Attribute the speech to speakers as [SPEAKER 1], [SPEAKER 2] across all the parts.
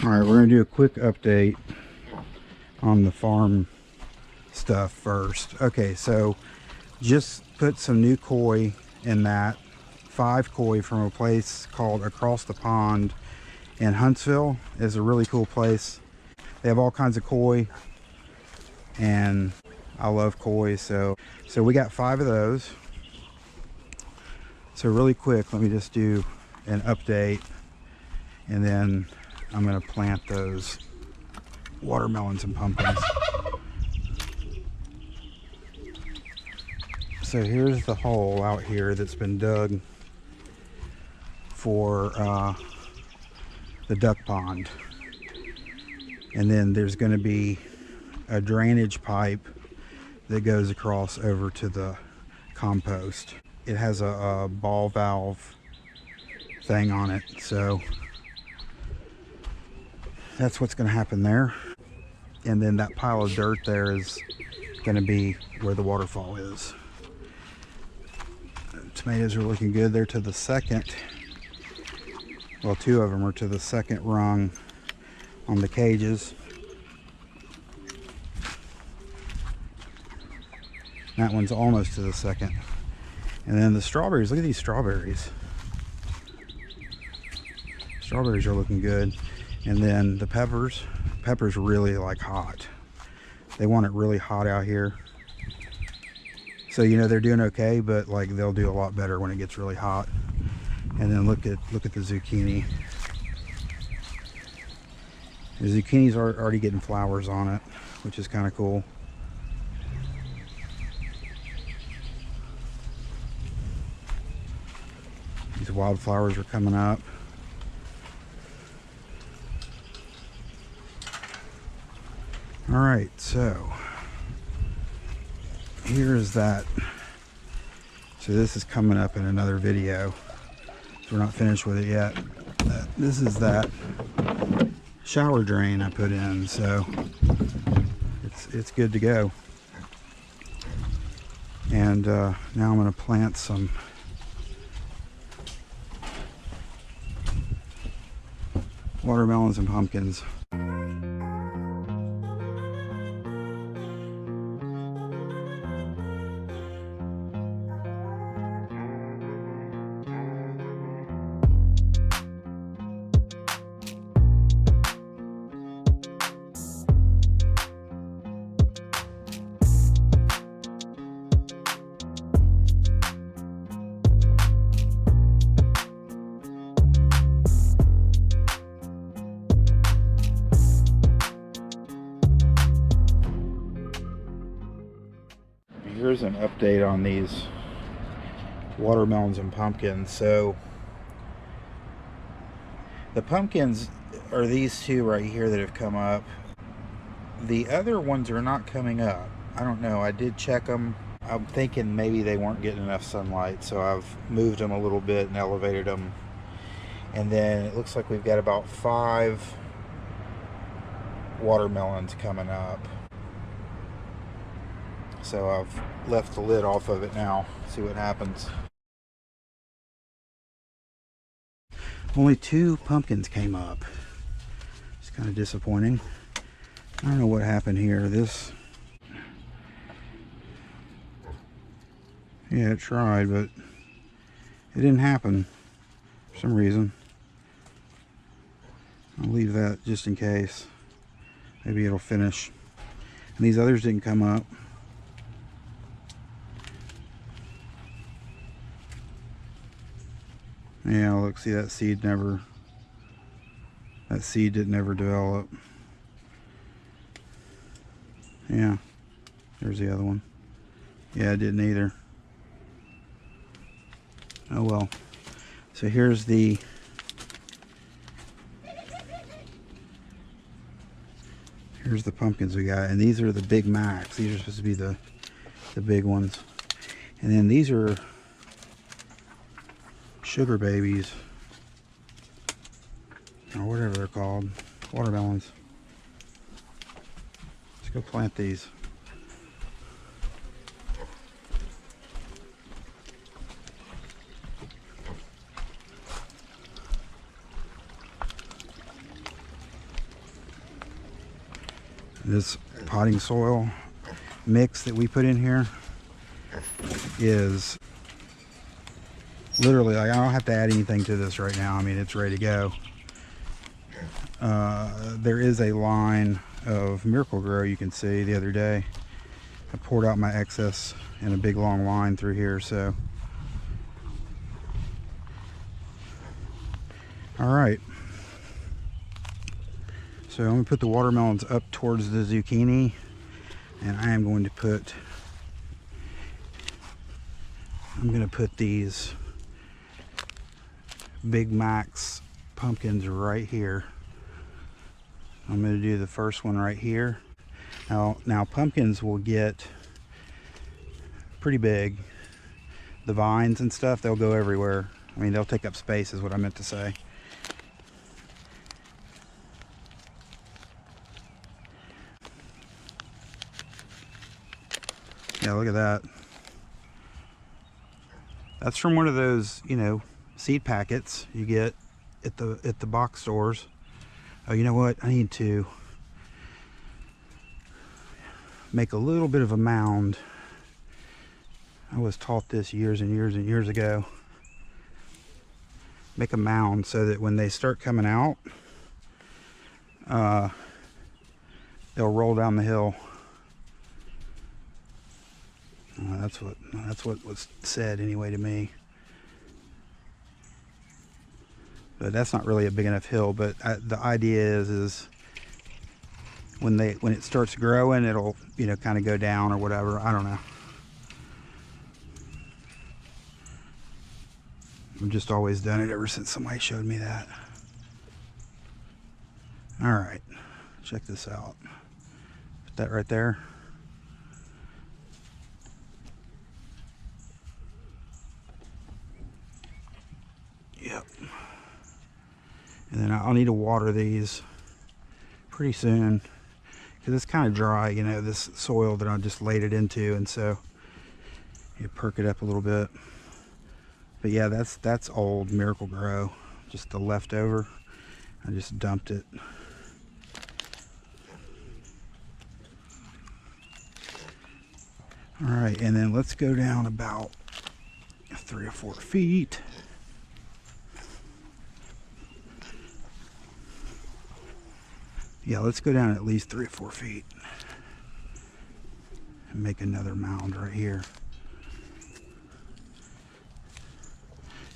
[SPEAKER 1] All right, we're going to do a quick update on the farm stuff first. Okay, so just put some new koi in that. 5 koi from a place called Across the Pond in Huntsville. Is a really cool place. They have all kinds of koi, and I love koi, so we got 5 of those. So really quick, let me just do an update, and then I'm going to plant those watermelons and pumpkins. So here's the hole out here that's been dug for the duck pond. And then there's going to be a drainage pipe that goes across over to the compost. It has a ball valve thing on it, so that's what's going to happen there. And then that pile of dirt there is going to be where the waterfall is. Tomatoes are looking good. They're to the second, well, 2 of them are to the second rung on the cages. That one's almost to the second. And then the strawberries, look at these strawberries. Strawberries are looking good. And then the peppers really like hot. They want it really hot out here. So you know they're doing okay, but like they'll do a lot better when it gets really hot. And then look at the zucchini. The zucchinis are already getting flowers on it, which is kind of cool. These wildflowers are coming up. All right, so here's that. So this is coming up in another video. So we're not finished with it yet. This is that shower drain I put in, so it's good to go. And now I'm going to plant some watermelons and pumpkins. Here's an update on these watermelons and pumpkins. So the pumpkins are these 2 right here that have come up. The other ones are not coming up. I don't know. I did check them. I'm thinking maybe they weren't getting enough sunlight, so I've moved them a little bit and elevated them. And then it looks like we've got about 5 watermelons coming up. So I've left the lid off of it now. See what happens. Only 2 pumpkins came up. It's kind of disappointing. I don't know what happened here. Yeah, it tried, but it didn't happen for some reason. I'll leave that just in case. Maybe it'll finish. And these others didn't come up. Yeah, look, see that seed didn't ever develop. Yeah, there's the other one. Yeah, it didn't either. Oh well. So here's the pumpkins we got, and these are the Big Macs. These are supposed to be the big ones. And then these are sugar babies, or whatever they're called, watermelons. Let's go plant these. This potting soil mix that we put in here is literally, like, I don't have to add anything to this right now. I mean, it's ready to go. There is a line of Miracle-Gro you can see the other day. I poured out my excess in a big long line through here, so. All right. So I'm gonna put the watermelons up towards the zucchini, and I am going to put, these Big Max pumpkins right here. I'm going to do the first one right here. Now pumpkins will get pretty big. The vines and stuff, they'll go everywhere. I mean, they'll take up space is what I meant to say. Yeah, look at that. That's from one of those, you know, seed packets you get at the box stores. Oh, you know what? I need to make a little bit of a mound. I was taught this years and years and years ago. Make a mound so that when they start coming out, they'll roll down the hill. That's what was said anyway to me. But that's not really a big enough hill. But the idea is when it starts growing, it'll, you know, kind of go down or whatever. I don't know. I've just always done it ever since somebody showed me that. All right, check this out. Put that right there. Yep. And then I'll need to water these pretty soon because it's kind of dry, you know, this soil that I just laid it into, and so you perk it up a little bit. But yeah, that's old Miracle-Gro, just the leftover. I just dumped it. All right, and then let's go down about 3 or 4 feet. Yeah, let's go down at least 3 or 4 feet and make another mound right here.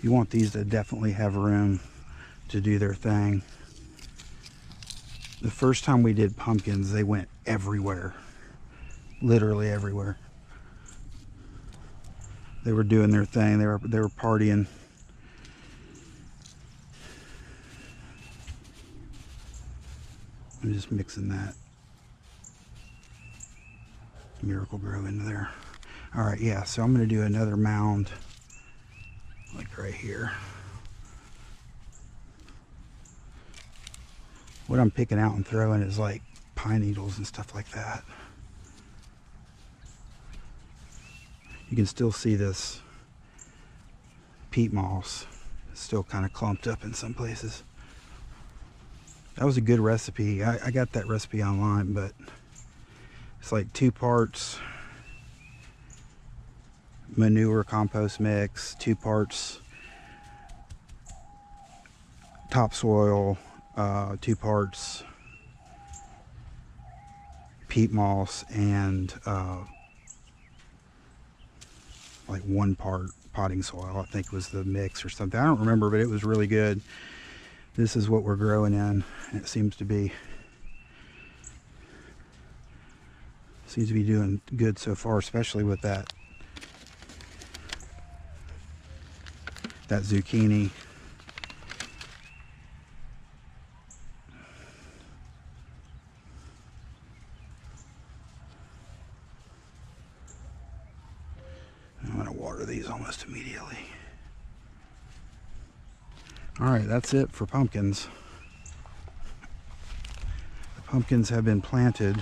[SPEAKER 1] You want these to definitely have room to do their thing. The first time we did pumpkins, they went everywhere, literally everywhere. They were doing their thing. They were partying. I'm just mixing that Miracle-Gro into there. All right, yeah, so I'm going to do another mound like right here. What I'm picking out and throwing is like pine needles and stuff like that. You can still see this peat moss. It's still kind of clumped up in some places. That was a good recipe. I got that recipe online, but it's like 2 parts manure compost mix, 2 parts topsoil, 2 parts peat moss, and like 1 part potting soil, I think was the mix or something. I don't remember, but it was really good. This is what we're growing in, and it seems to be doing good so far, especially with that zucchini. I'm going to water these almost immediately. All right, that's it for pumpkins. The pumpkins have been planted.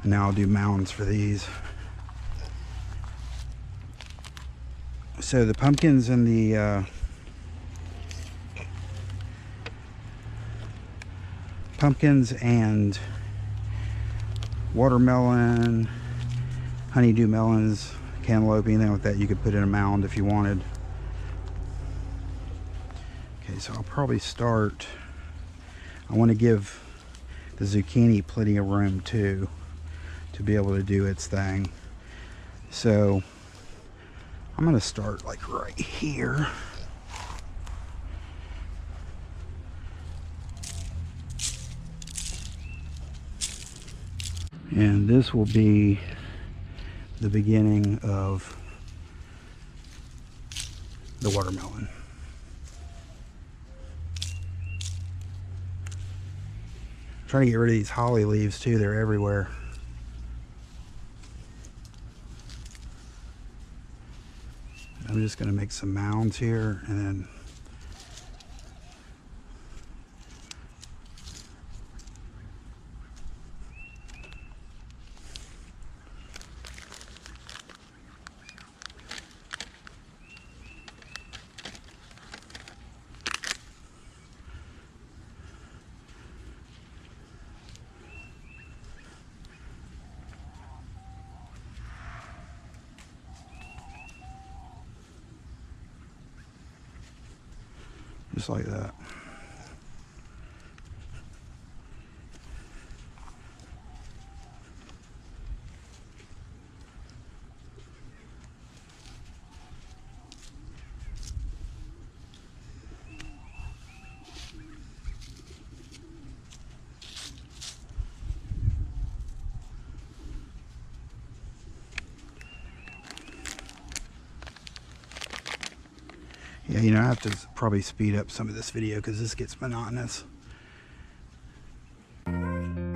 [SPEAKER 1] And now I'll do mounds for these. So the pumpkins and the pumpkins and watermelon, honeydew melons, cantaloupe, anything like that you could put in a mound if you wanted. Okay, so I'll probably start. I want to give the zucchini plenty of room too to be able to do its thing. So I'm going to start like right here. And this will be the beginning of the watermelon. I'm trying to get rid of these holly leaves too, they're everywhere. I'm just going to make some mounds here and then just like that. Yeah, you know, I have to probably speed up some of this video because this gets monotonous. And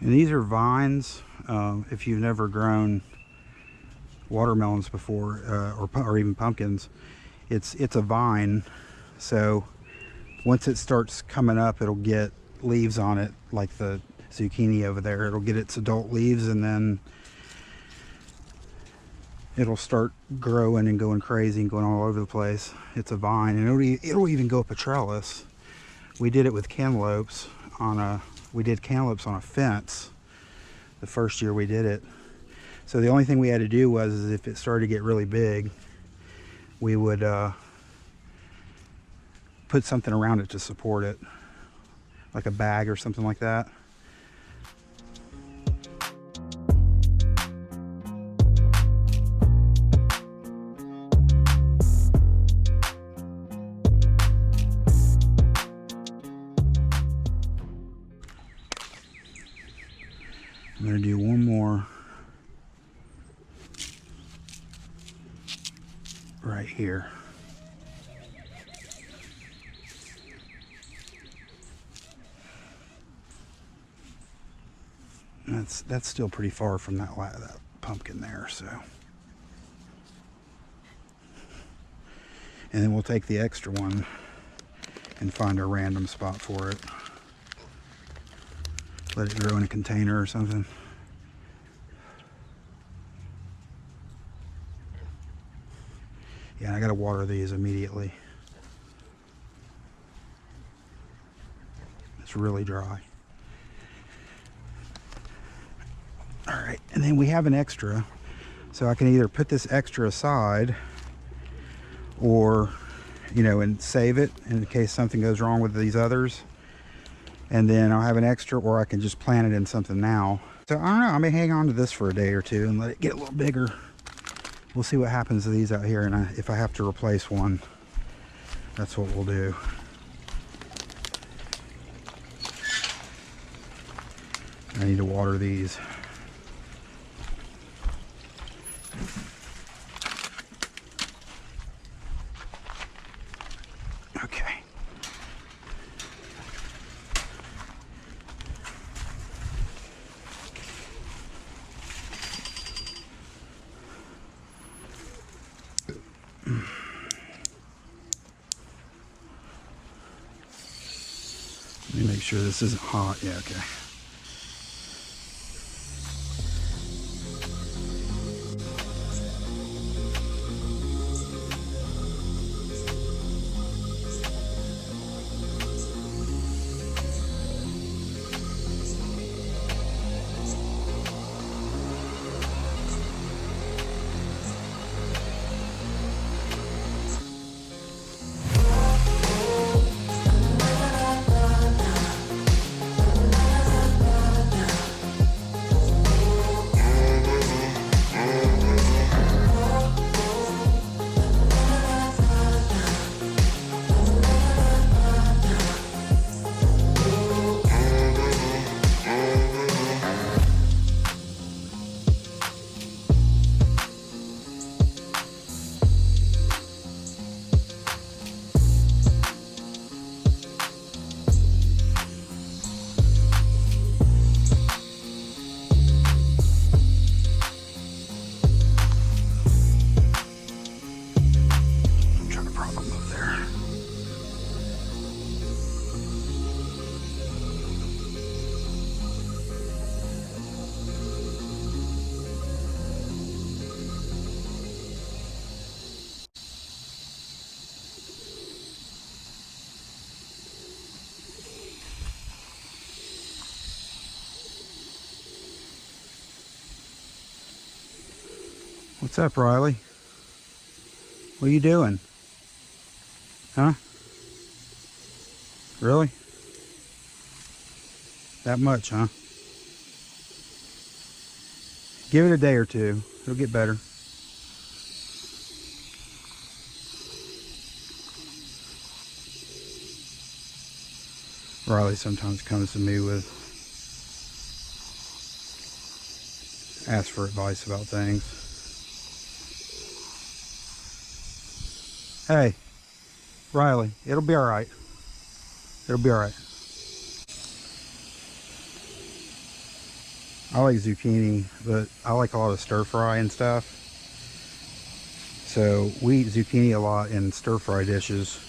[SPEAKER 1] these are vines. If you've never grown watermelons before, or even pumpkins, it's a vine. So once it starts coming up, it'll get leaves on it, like the zucchini over there. It'll get its adult leaves, and then it'll start growing and going crazy and going all over the place. It's a vine, and it'll even go up a trellis. We did it with cantaloupes we did cantaloupes on a fence the first year we did it. So the only thing we had to do was, is if it started to get really big, we would put something around it to support it, like a bag or something like that. I'm going to do one more right here. That's still pretty far from that pumpkin there, so. And then we'll take the extra one and find a random spot for it. Let it grow in a container or something. Yeah, I gotta water these immediately. It's really dry. All right, and then we have an extra, so I can either put this extra aside or, you know, and save it in case something goes wrong with these others. And then I'll have an extra, or I can just plant it in something now. So I don't know, I may hang on to this for a day or two and let it get a little bigger. We'll see what happens to these out here, and if I have to replace one, that's what we'll do. I need to water these. Okay. sure this isn't hot. Yeah, okay. What's up, Riley? What are you doing? Huh? Really? That much, huh? Give it a day or two. It'll get better. Riley sometimes comes to me with ask for advice about things. Hey, Riley, it'll be all right. It'll be all right. I like zucchini, but I like a lot of stir fry and stuff. So we eat zucchini a lot in stir fry dishes.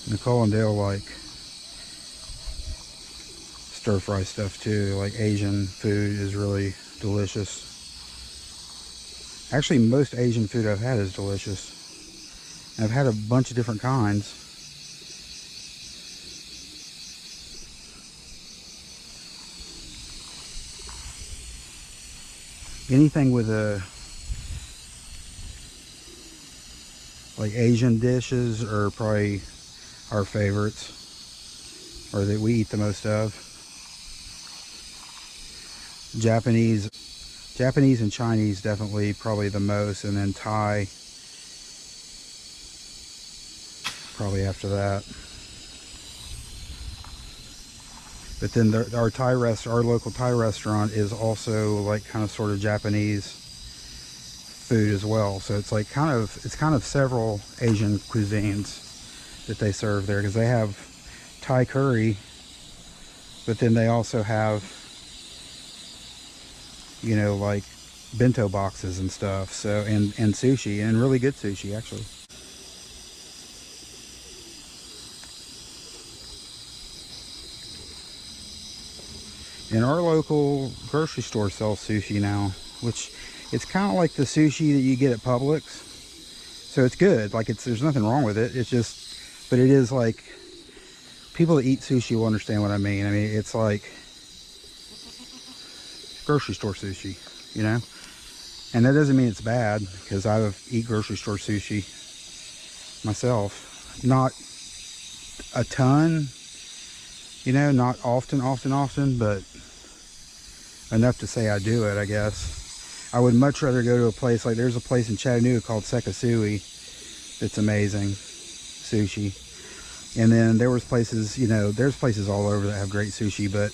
[SPEAKER 1] Nicole and Dale like stir fry stuff too. Like Asian food is really delicious. Actually, most Asian food I've had is delicious. I've had a bunch of different kinds. Anything with a like Asian dishes are probably our favorites, or that we eat the most of. Japanese and Chinese definitely probably the most, and then Thai probably after that. But then our local Thai restaurant is also like kind of sort of Japanese food as well. So it's like kind of several Asian cuisines that they serve there, because they have Thai curry, but then they also have, you know, like bento boxes and stuff. So and sushi, and really good sushi actually. And our local grocery store sells sushi now, which it's kind of like the sushi that you get at Publix. So it's good. Like there's nothing wrong with it. It's just, but it is like, people that eat sushi will understand what I mean. I mean, it's like grocery store sushi, you know? And that doesn't mean it's bad, because I eat grocery store sushi myself. Not a ton, you know, not often, but enough to say I do it, I guess. I would much rather go to a place like, there's a place in Chattanooga called Sekisui that's amazing sushi. And then there was places, you know, there's places all over that have great sushi, but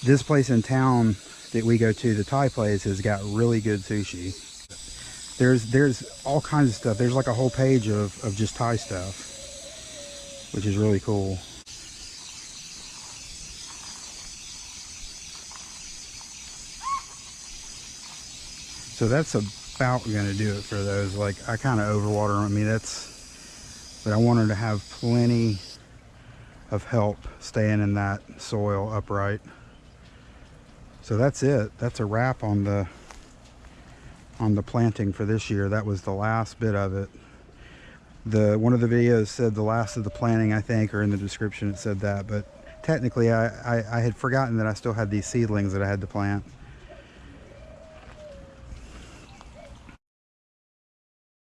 [SPEAKER 1] this place in town that we go to, the Thai place, has got really good sushi. There's all kinds of stuff. There's like a whole page of just Thai stuff, which is really cool. So that's about going to do it for those. Like, I kind of overwater them. I mean, but I wanted to have plenty of help staying in that soil upright. So that's it. That's a wrap on the planting for this year. That was the last bit of it. One of the videos said the last of the planting, I think, or in the description it said that, but technically I had forgotten that I still had these seedlings that I had to plant.